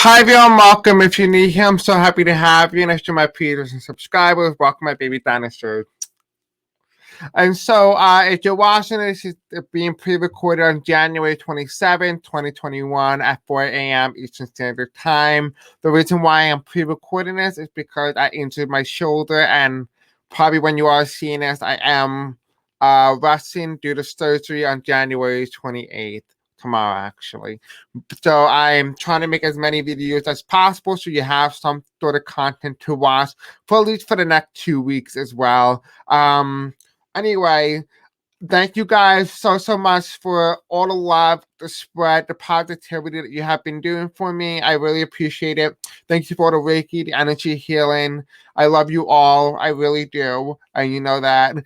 Hi everyone, welcome. If you're new here, I'm so happy to have you. Next to my peers and subscribers, welcome my baby dinosaur. And so, if you're watching this, it's being pre-recorded on January 27, 2021 at 4 a.m. Eastern Standard Time. The reason why I'm pre-recording this is because I injured my shoulder, and probably when you are seeing this, I am resting due to surgery on January 28th. Tomorrow, actually. So I'm trying to make as many videos as possible so you have some sort of content to watch for at least for the next 2 weeks as well. Anyway, thank you guys so much for all the love, the spread, the positivity that you have been doing for me. I really appreciate it. Thank you for the Reiki, the energy healing. I love you all. I really do. And you know that.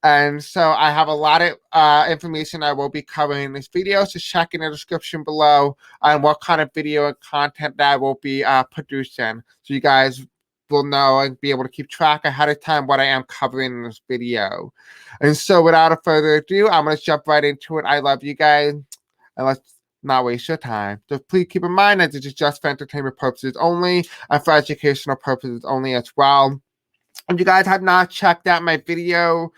And so I have a lot of information I will be covering in this video. So check in the description below on what kind of video and content that I will be producing. So you guys will know and be able to keep track ahead of time what I am covering in this video. And so without further ado, I'm going to jump right into it. I love you guys. And let's not waste your time. So please keep in mind that this is just for entertainment purposes only and for educational purposes only as well. If you guys have not checked out my video,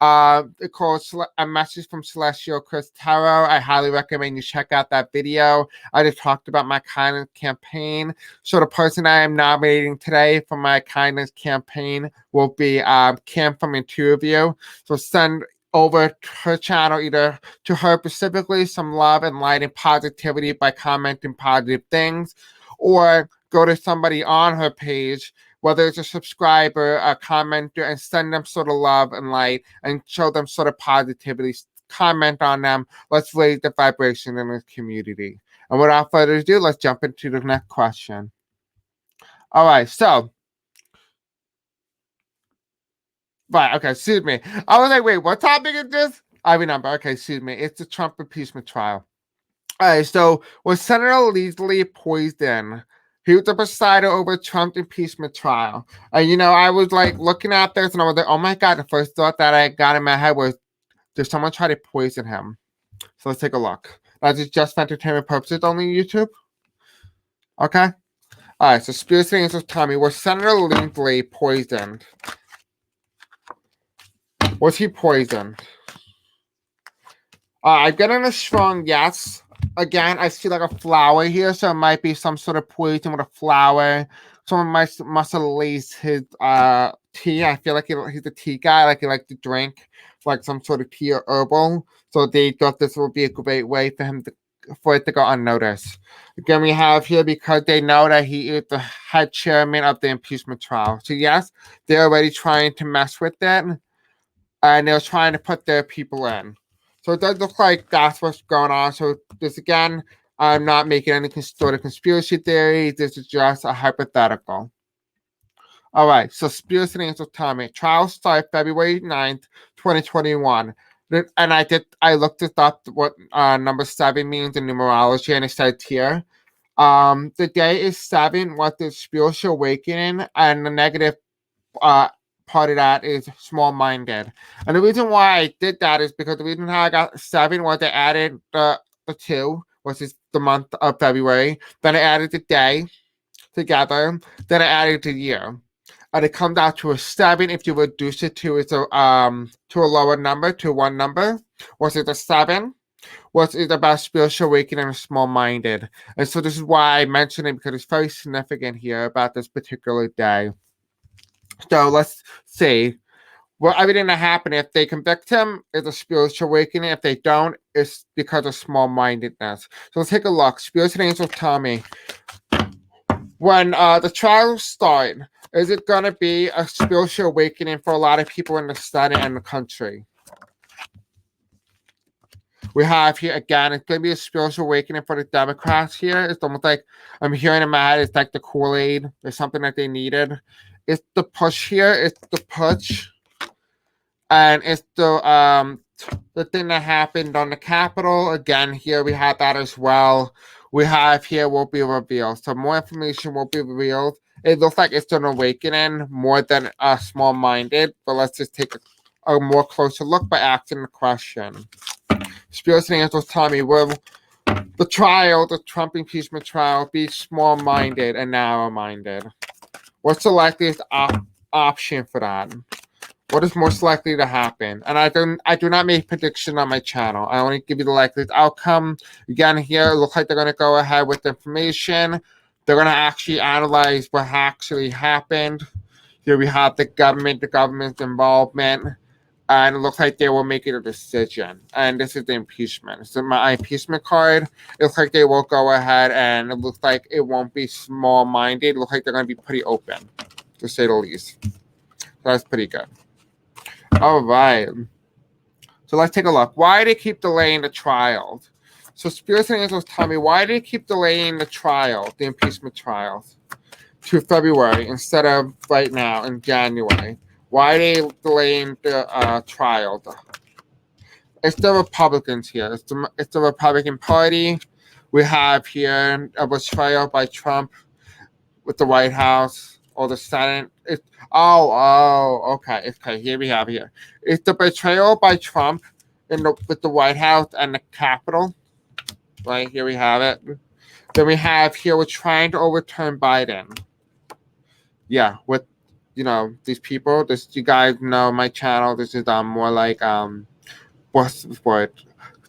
it's called A Message from Celestial Chris Tarot. I highly recommend you check out that video. I just talked about my kindness campaign. So the person I am nominating today for my kindness campaign will be Kim from Intuitive. So send over her channel either to her specifically some love and light and positivity by commenting positive things, or go to somebody on her page, whether it's a subscriber, a commenter, and send them sort of love and light and show them sort of positivity. Comment on them. Let's raise the vibration in the community. And without further ado, let's jump into the next question. All right, so. Right, okay, excuse me. I was like, wait, what topic is this? I remember. Okay, excuse me. It's the Trump impeachment trial. All right, so was Senator Leslie poisoned? He was the presider over Trump impeachment trial. I was like looking at this and I was like, oh my God, the first thought that I got in my head was, did someone try to poison him? So let's take a look. That's just for entertainment purposes only, YouTube. Okay. All right, so Spears answers Tommy. Was Senator Leslie poisoned? Was he poisoned? I'm getting a strong yes. Again, I see like a flower here, so it might be some sort of poison with a flower. Someone must have laced his tea. I feel like he's a tea guy, like he likes to drink like some sort of tea or herbal. So they thought this would be a great way for it to go unnoticed. Again, we have here because they know that he is the head chairman of the impeachment trial. So yes, they're already trying to mess with it, and they're trying to put their people in. So it does look like that's what's going on. So this again, I'm not making any sort of conspiracy theory. This is just a hypothetical. All right, so Spears and Angel Tommy. Trial started February 9th, 2021. And I looked it up what number 7 means in numerology, and it said here. The day is 7, what the spiritual awakening, and the negative part of that is small-minded. And the reason why I did that is because the reason how I got 7 was I added the 2, which is the month of February. Then I added the day together. Then I added the year. And it comes out to a 7 if you reduce it to a lower number, to one number. Was it a 7? Which is about spiritual awakening and small-minded. And so this is why I mention it, because it's very significant here about this particular day. So let's see. Well, everything that happened, if they convict him, is a spiritual awakening. If they don't, it's because of small-mindedness. So let's take a look. Spiritual Angel Tommy. When the trials start, is it going to be a spiritual awakening for a lot of people in the Senate and the country? We have here, again, it's going to be a spiritual awakening for the Democrats here. It's almost like, I'm hearing in my head, it's like the Kool-Aid. It's something that they needed. It's the push here. It's the push. And it's the thing that happened on the Capitol. Again, here we have that as well. We have here will be revealed. So more information will be revealed. It looks like it's an awakening more than small-minded. But let's just take a more closer look by asking the question. Spirits and angels tell me, will the trial, the Trump impeachment trial, be small-minded and narrow-minded? What's the likeliest option for that? What is most likely to happen? And I do not make prediction on my channel. I only give you the likeliest outcome. Again, here it looks like they're going to go ahead with the information. They're going to actually analyze what actually happened. Here we have the government's involvement, and it looks like they will make it a decision. And this is the impeachment. So my impeachment card, it looks like they will go ahead, and it looks like it won't be small-minded. It looks like they're going to be pretty open, to say the least. So that's pretty good. All right. So let's take a look. Why do they keep delaying the trial? So Spirits and Angels tell me, why do they keep delaying the trial, the impeachment trials, to February instead of right now in January? Why are they delaying the trial? It's the Republicans here. It's the Republican Party. We have here a betrayal by Trump with the White House or the Senate. Okay. Here we have here. It's the betrayal by Trump with the White House and the Capitol. Right here we have it. Then we have here we're trying to overturn Biden. Yeah, with these people. This, you guys know my channel. This is more like what's the word?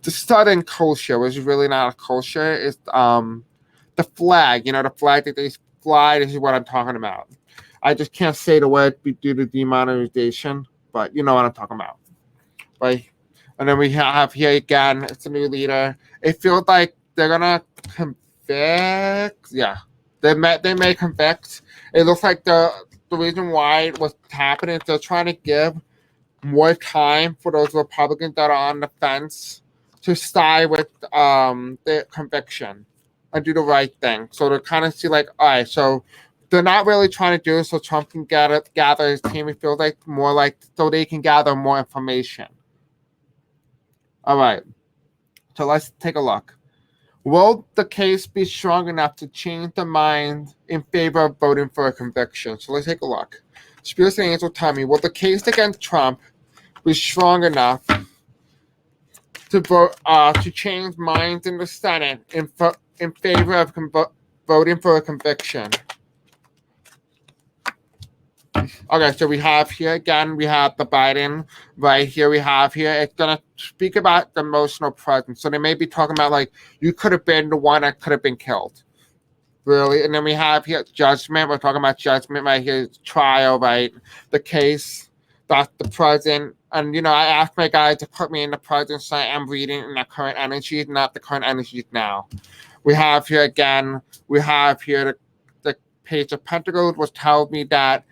The Southern culture was really not a culture. It's the flag. The flag that they fly. This is what I'm talking about. I just can't say the word due to demonetization, but you know what I'm talking about, right? And then we have here again, it's a new leader. It feels like they're gonna convict. Yeah, they may convict. It looks like the reason why it was happening is they're trying to give more time for those Republicans that are on the fence to side with the conviction and do the right thing. So they kind of see like, all right, so they're not really trying to do it so Trump can gather his team. It feels like more like so they can gather more information. All right, so let's take a look. Will the case be strong enough to change the mind in favor of voting for a conviction? So let's take a look. Spirits and Angels tell me, will the case against Trump be strong enough to vote to change minds in the Senate in favor of voting for a conviction? Okay, so we have here again, we have the Biden right here. We have here, it's going to speak about the emotional presence. So they may be talking about like, you could have been the one that could have been killed. Really? And then we have here judgment. We're talking about judgment right here, trial, right? The case, that's the present. And, I asked my guy to put me in the present, so I am reading in the current energy, not the current energy now. We have here again, we have here the Page of Pentacles, which tells me that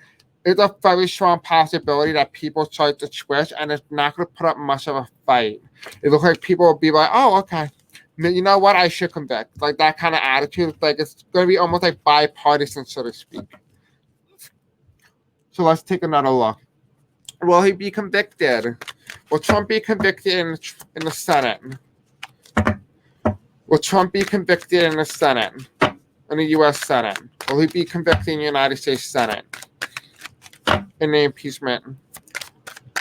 it's a very strong possibility that people start to switch, and it's not going to put up much of a fight. It looks like people will be like, oh, okay, you know what, I should convict. Like that kind of attitude. Like it's going to be almost like bipartisan, so to speak. So let's take another look. Will he be convicted? Will Trump be convicted in the Senate? Will Trump be convicted in the Senate? In the U.S. Senate? Will he be convicted in the United States Senate? In the impeachment?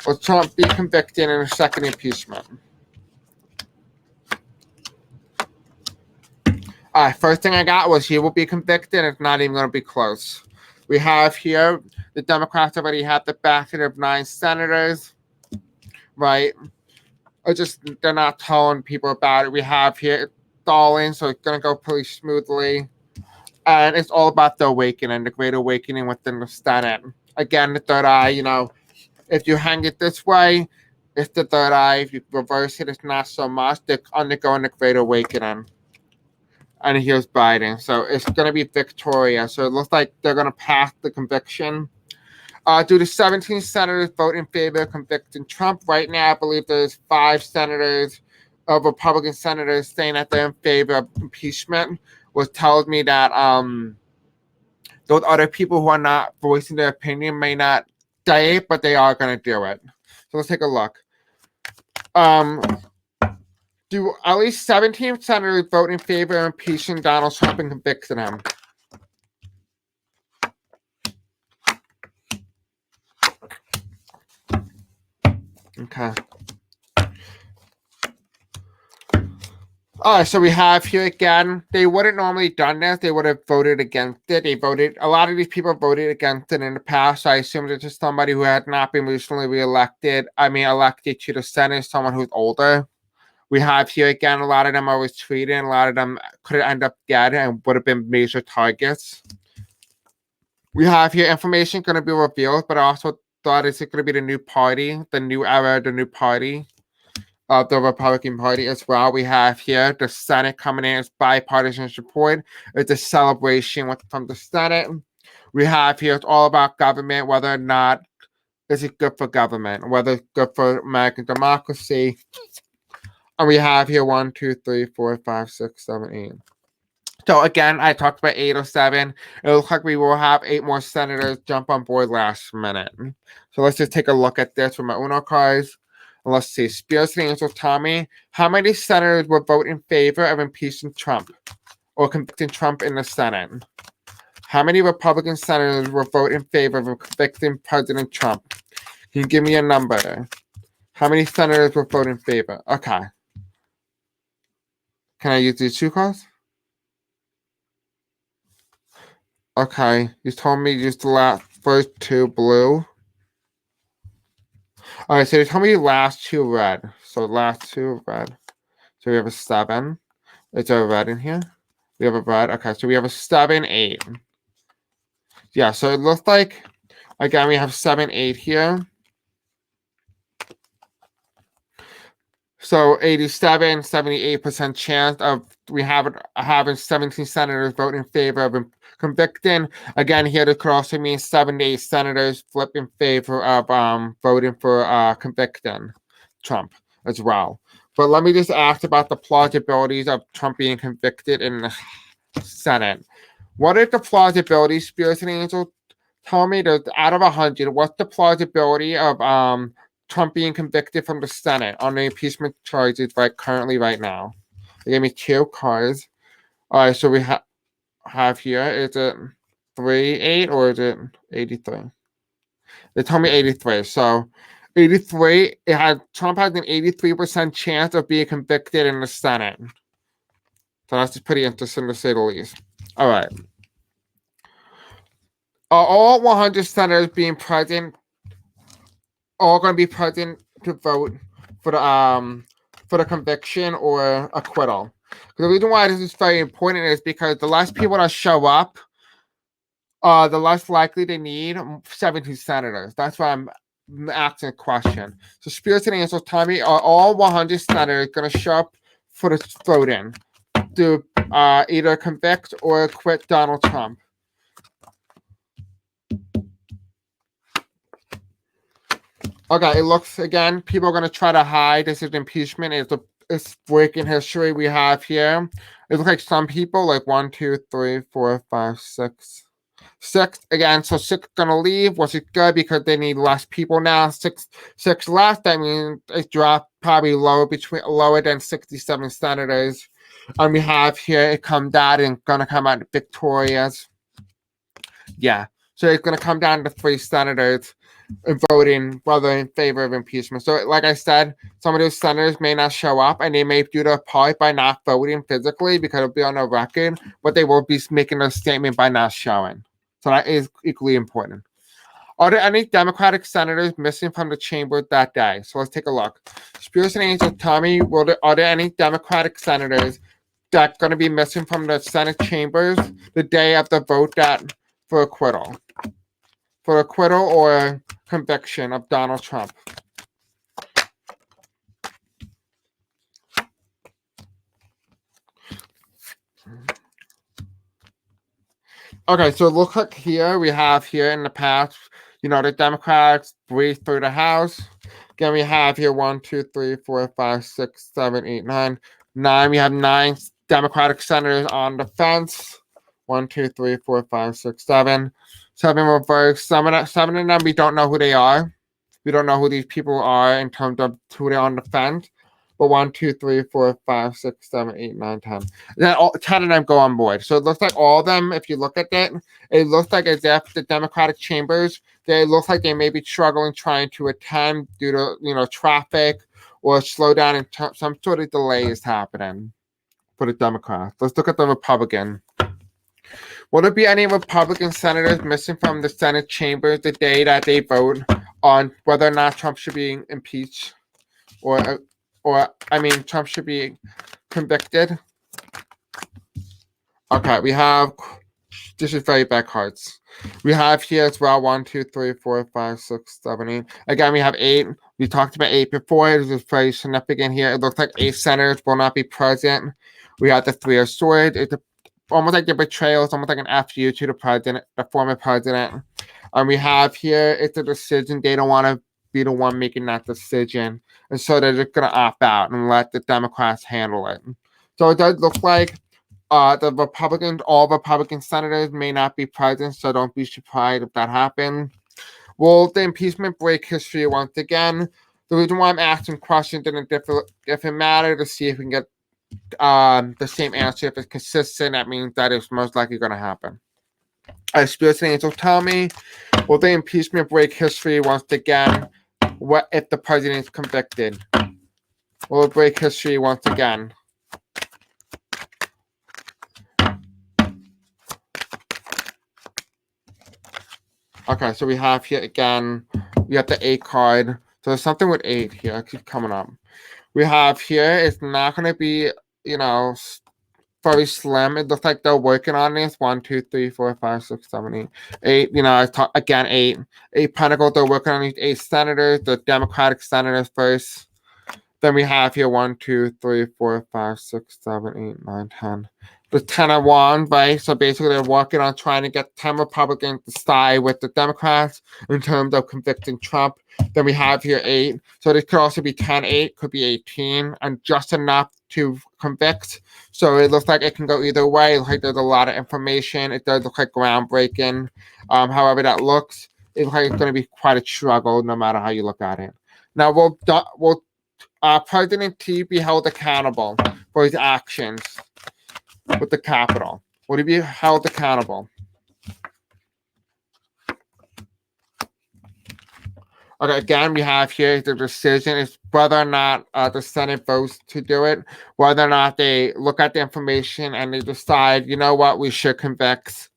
Will Trump be convicted in a second impeachment? All right, first thing I got was he will be convicted. It's not even going to be close. We have here the Democrats already have the backing of 9 senators, right? They're not telling people about it. We have here stalling, so it's going to go pretty smoothly. And it's all about the awakening, the great awakening within the Senate. Again, the third eye, if you hang it this way, it's the third eye. If you reverse it, it's not so much. They're undergoing the great awakening. And here's Biden. So it's going to be victorious. So it looks like they're going to pass the conviction. Do the 17 senators vote in favor of convicting Trump? Right now, I believe there's 5 senators, Republican senators, saying that they're in favor of impeachment, which tells me that those other people who are not voicing their opinion may not say it, but they are going to do it. So let's take a look. Do at least 17 senators vote in favor of impeaching Donald Trump and convicting him? Okay. So we have here again, they wouldn't normally done this. They would have voted against it. A lot of these people voted against it in the past. So I assume it's just somebody who had not been recently elected to the Senate, someone who's older. We have here again, a lot of them are was tweeting, a lot of them could end up dead and would have been major targets. We have here information going to be revealed, but I also thought it's going to be the new party, the new era, the new party of the Republican Party as well. We have here the Senate coming in as bipartisan support. It's a celebration from the Senate. We have here, it's all about government, whether or not is it good for government, whether it's good for American democracy. And we have here 1, 2, 3, 4, 5, 6, 7, 8. So again, I talked about 8 or 7. It looks like we will have 8 more senators jump on board last minute. So let's just take a look at this with my Uno cards. Let's see. Spears and Angel Tommy. How many senators will vote in favor of impeaching Trump or convicting Trump in the Senate? How many Republican senators will vote in favor of convicting President Trump? Can you give me a number? How many senators will vote in favor? Okay. Can I use these 2 cards? Okay. You told me to use the first 2 blue. All right, so they told me last 2 red. So last 2 red. So we have a 7. Is there a red in here? We have a red. Okay, so we have a 7, 8. Yeah, so it looks like, again, we have 7, 8 here. So 87, 78% chance of having 17 senators vote in favor of convicting. Again, here it could also mean 7 to 8 senators flip in favor of voting for convicting Trump as well. But let me just ask about the plausibilities of Trump being convicted in the Senate. What is the plausibility, Spears and Angel? Tell me, out of 100, what's the plausibility of Trump being convicted from the Senate on the impeachment charges right now? They gave me 2 cards. All right, so we have here, is it 3, 8, or is it 83? They told me 83. So 83, Trump has an 83% chance of being convicted in the Senate. So that's just pretty interesting to say the least. All right. Are all 100 senators being present all going to be present to vote for the conviction or acquittal? The reason why this is very important is because the less people that show up, the less likely they need 17 senators. That's why I'm asking a question. So Spears and Angel, tell me, are all 100 senators going to show up for the voting to either convict or acquit Donald Trump? Okay, it looks, again, people are going to try to hide this is impeachment. It's breaking history we have here. It looks like some people, like 1, 2, 3, 4, 5, 6. 6 again, so 6 gonna leave. Was it good because they need less people now? 6 left. I mean, it dropped probably lower than 67 senators. And we have here it come down and gonna come out victorious. Yeah, so it's gonna come down to 3 senators voting whether in favor of impeachment. So, like I said, some of those senators may not show up, and they may do their part by not voting physically because it'll be on a record, but they will be making a statement by not showing. So that is equally important. Are there any Democratic senators missing from the chamber that day? So let's take a look. Spears and Angel, tell me, are there any Democratic senators that are going to be missing from the Senate chambers the day of the vote for acquittal? For acquittal or conviction of Donald Trump? Okay, so look like here we have here in the past, the Democrats breathed through the House. Again, we have here 1, 2, 3, 4, 5, 6, 7, 8, 9. 9. We have 9 Democratic senators on the fence. 1, 2, 3, 4, 5, 6, 7. 7 reversed. 7 of them we don't know who they are. We don't know who these people are in terms of who they're on the fence. But 1, 2, 3, 4, 5, 6, 7, 8, 9, 10. And then 10 of them go on board. So it looks like all of them, if you look at it looks like as if the Democratic chambers, they look like they may be struggling trying to attend due to traffic or slow down and some sort of delay is happening. for the Democrats. Let's look at the Republican. Will there be any Republican senators missing from the Senate chambers the day that they vote on whether or not Trump should be impeached, or Trump should be convicted? Okay, we have. This is very bad cards. We have here as well 1, 2, 3, 4, 5, 6, 7, 8. Again, we have 8. We talked about 8 before. This is very significant here. It looks like 8 senators will not be present. We have the 3 of Swords. It's almost like the betrayal. It's almost like an FU to the president, the former president. And we have here, it's a decision. They don't want to be the one making that decision. And so they're just going to opt out and let the Democrats handle it. So it does look like the Republicans, all Republican senators may not be present, so don't be surprised if that happens. Will the impeachment break history once again? The reason why I'm asking questions in a different matter to see if we can get the same answer. If it's consistent, that means that it's most likely going to happen. Spirits and angels tell me, will the impeachment break history once again? What if the president is convicted? Will it break history once again? Okay, so we have here again, we have the 8 card. So there's something with 8 here. It keeps coming up. We have here, it's not going to be, very slim. It looks like they're working on this. 1, 2, 3, 4, 5, 6, 7, 8. 8, again, 8. 8 pentacles, they're working on these 8 senators, the Democratic senators first. Then we have here 1, 2, 3, 4, 5, 6, 7, 8, 9, 10. The 10 of Wands, right? So basically, they're working on trying to get 10 Republicans to side with the Democrats in terms of convicting Trump. Then we have here 8. So this could also be 10, 8, could be 18, and just enough to convict. So it looks like it can go either way. It looks like there's a lot of information. It does look like groundbreaking. However that looks, it looks like it's going to be quite a struggle no matter how you look at it. Now, will President T be held accountable for his actions with the Capitol? Will he be held accountable? Okay, again, we have here the decision is whether or not the Senate votes to do it, whether or not they look at the information and they decide, you know what, we should convict,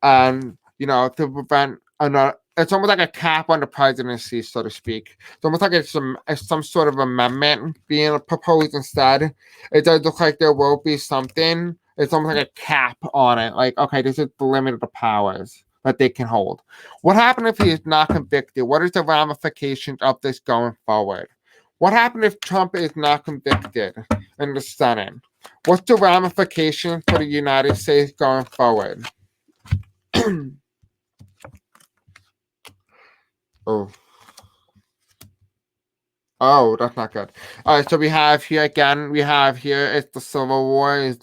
and, to prevent another. It's almost like a cap on the presidency, so to speak. It's almost like it's some sort of amendment being proposed instead. It does look like there will be something. It's almost like a cap on it. Like, okay, this is the limit of the powers that they can hold. What happened if he is not convicted? What is the ramifications of this going forward? What happened if Trump is not convicted in the Senate? What's the ramification for the United States going forward? Oh, that's not good. All right, so we have here again, it's the Civil War.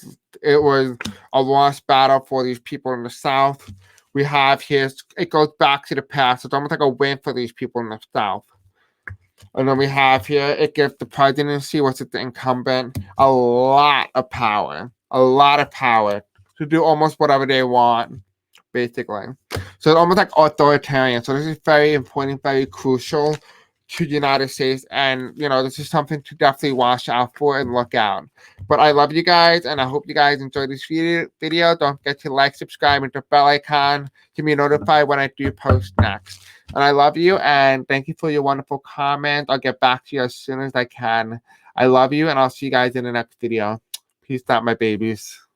It was a lost battle for these people in the South. We have here, it goes back to the past. It's almost like a win for these people in the South. And then we have here, it gives the presidency, which is the incumbent, a lot of power to do almost whatever they want, basically. So it's almost like authoritarian. So this is very important, very crucial to the United States. And, this is something to definitely watch out for and look out. But I love you guys, and I hope you guys enjoyed this video. Don't forget to like, subscribe, and the bell icon to be notified when I do post next. And I love you, and thank you for your wonderful comment. I'll get back to you as soon as I can. I love you, and I'll see you guys in the next video. Peace out, my babies.